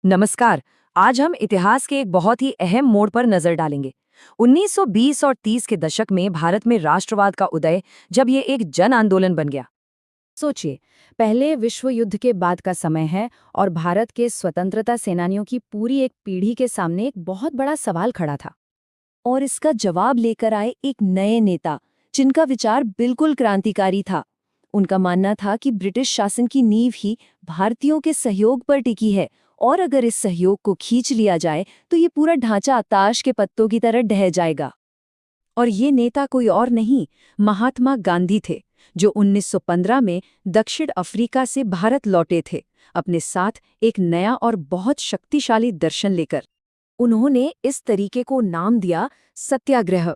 नमस्कार। आज हम इतिहास के एक बहुत ही अहम मोड़ पर नजर डालेंगे। 1920 और 30 के दशक में भारत में राष्ट्रवाद का उदय, जब ये एक जन आंदोलन बन गया। सोचिए, पहले विश्व युद्ध के बाद का समय है और भारत के स्वतंत्रता सेनानियों की पूरी एक पीढ़ी के सामने एक बहुत बड़ा सवाल खड़ा था। और इसका जवाब लेकर आए एक नए नेता, जिनका विचार बिल्कुल क्रांतिकारी था। उनका मानना था कि ब्रिटिश शासन की नींव ही भारतीयों के सहयोग पर टिकी है, और अगर इस सहयोग को खींच लिया जाए तो ये पूरा ढांचा ताश के पत्तों की तरह ढह जाएगा। और ये नेता कोई और नहीं, महात्मा गांधी थे, जो 1915 में दक्षिण अफ्रीका से भारत लौटे थे, अपने साथ एक नया और बहुत शक्तिशाली दर्शन लेकर। उन्होंने इस तरीके को नाम दिया सत्याग्रह।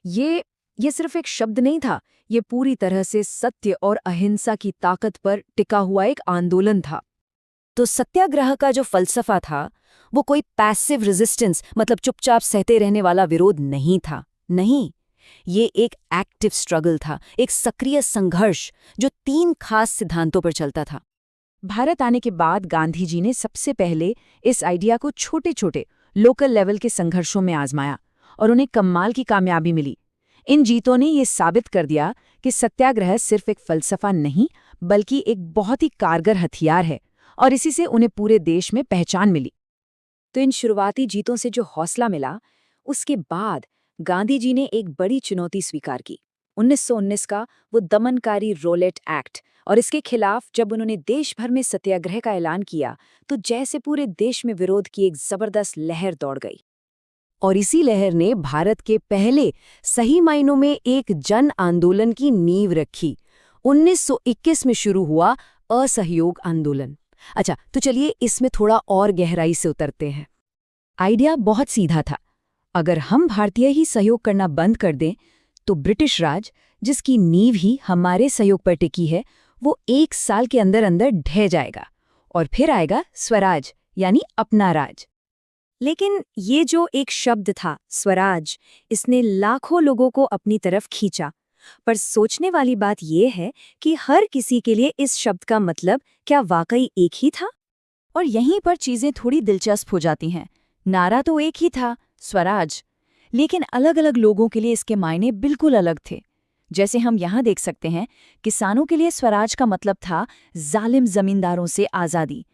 ये सिर्फ एक शब्द नहीं था, ये पूरी तरह से सत्य और अहिंसा की ताकत पर टिका हुआ एक आंदोलन था। तो सत्याग्रह का जो फलसफा था, वो कोई पैसिव रेजिस्टेंस, मतलब चुपचाप सहते रहने वाला विरोध नहीं था। नहीं, ये एक एक्टिव स्ट्रगल था, एक सक्रिय संघर्ष जो 3 खास सिद्धांतों पर चलता था। भारत आने के बाद गांधी जी ने सबसे पहले इस आइडिया को छोटे छोटे लोकल लेवल के संघर्षों में आजमाया, और उन्हें कमाल की कामयाबी मिली। इन जीतों ने ये साबित कर दिया कि सत्याग्रह सिर्फ एक फलसफा नहीं, बल्कि एक बहुत ही कारगर हथियार है, और इसी से उन्हें पूरे देश में पहचान मिली। तो इन शुरुआती जीतों से जो हौसला मिला, उसके बाद गांधी जी ने एक बड़ी चुनौती स्वीकार की, 1919 का वो दमनकारी रोलेट एक्ट। और इसके खिलाफ जब उन्होंने देश भर में सत्याग्रह का ऐलान किया, तो जैसे पूरे देश में विरोध की एक जबरदस्त लहर दौड़ गई। और इसी लहर ने भारत के पहले सही मायनों में एक जन आंदोलन की नींव रखी। 1921 में शुरू हुआ असहयोग आंदोलन। अच्छा, तो चलिए इसमें थोड़ा और गहराई से उतरते हैं। आइडिया बहुत सीधा था। अगर हम भारतीय ही सहयोग करना बंद कर दें, तो ब्रिटिश राज, जिसकी नींव ही हमारे सहयोग पर टिकी है, वो 1 साल के अंदर अंदर ढह जाएगा, और फिर आएगा स्वराज, यानी अपना राज। लेकिन ये जो एक शब्द था स्वराज, इसने लाखों लोगों को अपनी तरफ खींचा। पर सोचने वाली बात यह है कि हर किसी के लिए इस शब्द का मतलब क्या वाकई एक ही था? और यहीं पर चीजें थोड़ी दिलचस्प हो जाती हैं। नारा तो एक ही था, स्वराज, लेकिन अलग अलग लोगों के लिए इसके मायने बिल्कुल अलग थे। जैसे हम यहाँ देख सकते हैं, किसानों के लिए स्वराज का मतलब था जालिम जमींदारों से आज़ादी,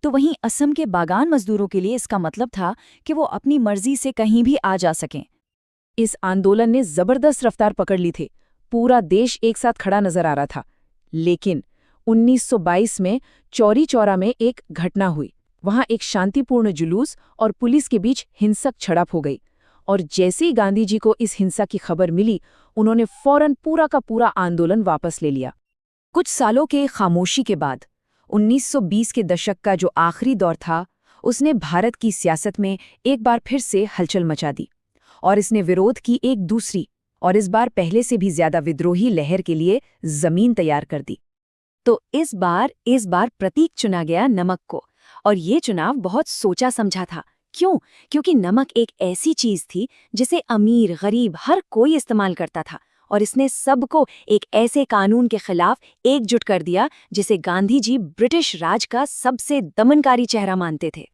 तो वहीं असम के बागान मजदूरों के लिए इसका मतलब था कि वो अपनी मर्जी से कहीं भी आ जा सकें। इस आंदोलन ने जबरदस्त रफ्तार पकड़ ली थी, पूरा देश एक साथ खड़ा नजर आ रहा था। लेकिन 1922 में चौरी चौरा में एक घटना हुई। वहां एक शांतिपूर्ण जुलूस और पुलिस के बीच हिंसक झड़प हो गई, और जैसे ही गांधी जी को इस हिंसा की खबर मिली, उन्होंने फौरन पूरा का पूरा आंदोलन वापस ले लिया। कुछ सालों के खामोशी के बाद 1920 के दशक का जो आखिरी दौर था, उसने भारत की सियासत में एक बार फिर से हलचल मचा दी, और इसने विरोध की एक दूसरी और इस बार पहले से भी ज्यादा विद्रोही लहर के लिए जमीन तैयार कर दी। तो इस बार प्रतीक चुना गया नमक को, और ये चुनाव बहुत सोचा समझा था। क्यों? क्योंकि नमक एक ऐसी चीज थी जिसे अमीर गरीब हर कोई इस्तेमाल करता था, और इसने सबको एक ऐसे कानून के खिलाफ एकजुट कर दिया जिसे गांधी जी ब्रिटिश राज का सबसे दमनकारी चेहरा मानते थे।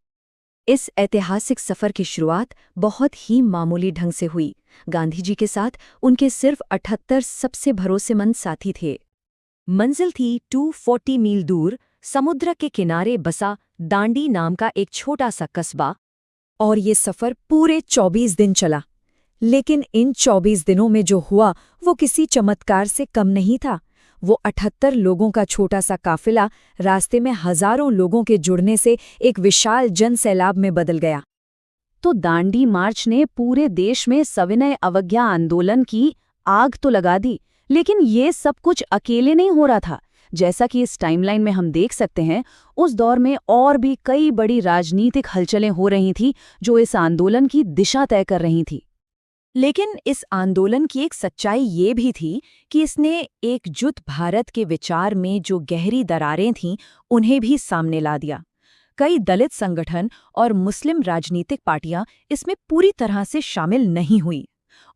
इस ऐतिहासिक सफर की शुरुआत बहुत ही मामूली ढंग से हुई। गांधी जी के साथ उनके सिर्फ 78 सबसे भरोसेमंद साथी थे। मंजिल थी 240 मील दूर, समुद्र के किनारे बसा दांडी नाम का एक छोटा सा कस्बा, और ये सफर पूरे 24 दिन चला। लेकिन इन 24 दिनों में जो हुआ वो किसी चमत्कार से कम नहीं था। वो 78 लोगों का छोटा सा काफिला रास्ते में हजारों लोगों के जुड़ने से एक विशाल जन सैलाब में बदल गया। तो दांडी मार्च ने पूरे देश में सविनय अवज्ञा आंदोलन की आग तो लगा दी, लेकिन ये सब कुछ अकेले नहीं हो रहा था। जैसा कि इस टाइमलाइन में हम देख सकते हैं, उस दौर में और भी कई बड़ी राजनीतिक हलचलें हो रही थीं जो इस आंदोलन की दिशा तय कर रही थी। लेकिन इस आंदोलन की एक सच्चाई ये भी थी कि इसने एकजुट भारत के विचार में जो गहरी दरारें थीं, उन्हें भी सामने ला दिया। कई दलित संगठन और मुस्लिम राजनीतिक पार्टियां इसमें पूरी तरह से शामिल नहीं हुई।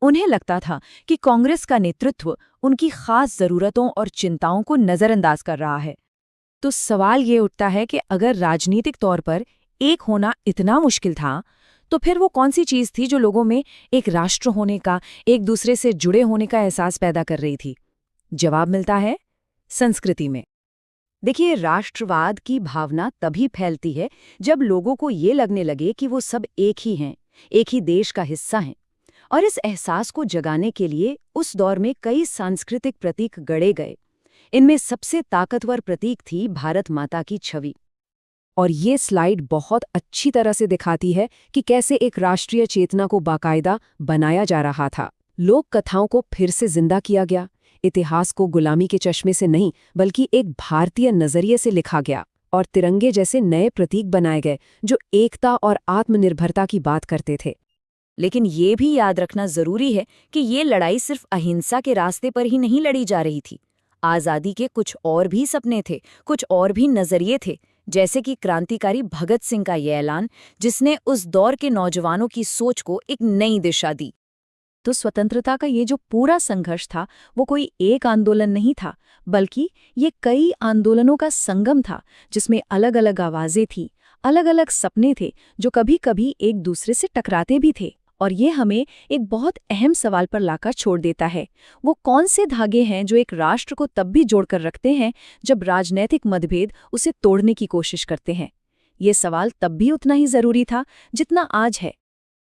उन्हें लगता था कि कांग्रेस का नेतृत्व उनकी खास जरूरतों और चिंताओं को नजरअंदाज कर रहा है। तो सवाल ये उठता है कि अगर राजनीतिक तौर पर एक होना इतना मुश्किल था, तो फिर वो कौन सी चीज़ थी जो लोगों में एक राष्ट्र होने का, एक दूसरे से जुड़े होने का एहसास पैदा कर रही थी? जवाब मिलता है संस्कृति में। देखिए, राष्ट्रवाद की भावना तभी फैलती है जब लोगों को ये लगने लगे कि वो सब एक ही हैं, एक ही देश का हिस्सा हैं। और इस एहसास को जगाने के लिए उस दौर में कई सांस्कृतिक प्रतीक गढ़े गए। इनमें सबसे ताकतवर प्रतीक थी भारत माता की छवि। और ये स्लाइड बहुत अच्छी तरह से दिखाती है कि कैसे एक राष्ट्रीय चेतना को बाकायदा बनाया जा रहा था। लोक कथाओं को फिर से जिंदा किया गया, इतिहास को गुलामी के चश्मे से नहीं बल्कि एक भारतीय नजरिए से लिखा गया, और तिरंगे जैसे नए प्रतीक बनाए गए जो एकता और आत्मनिर्भरता की बात करते थे। लेकिन ये भी याद रखना जरूरी है कि ये लड़ाई सिर्फ अहिंसा के रास्ते पर ही नहीं लड़ी जा रही थी। आज़ादी के कुछ और भी सपने थे, कुछ और भी नजरिए थे, जैसे कि क्रांतिकारी भगत सिंह का ये ऐलान, जिसने उस दौर के नौजवानों की सोच को एक नई दिशा दी। तो स्वतंत्रता का ये जो पूरा संघर्ष था, वो कोई एक आंदोलन नहीं था, बल्कि ये कई आंदोलनों का संगम था, जिसमें अलग अलग आवाजें थीं, अलग अलग सपने थे, जो कभी कभी एक दूसरे से टकराते भी थे। और ये हमें एक बहुत अहम सवाल पर लाकर छोड़ देता है। वो कौन से धागे हैं जो एक राष्ट्र को तब भी जोड़कर रखते हैं जब राजनैतिक मतभेद उसे तोड़ने की कोशिश करते हैं? ये सवाल तब भी उतना ही जरूरी था जितना आज है।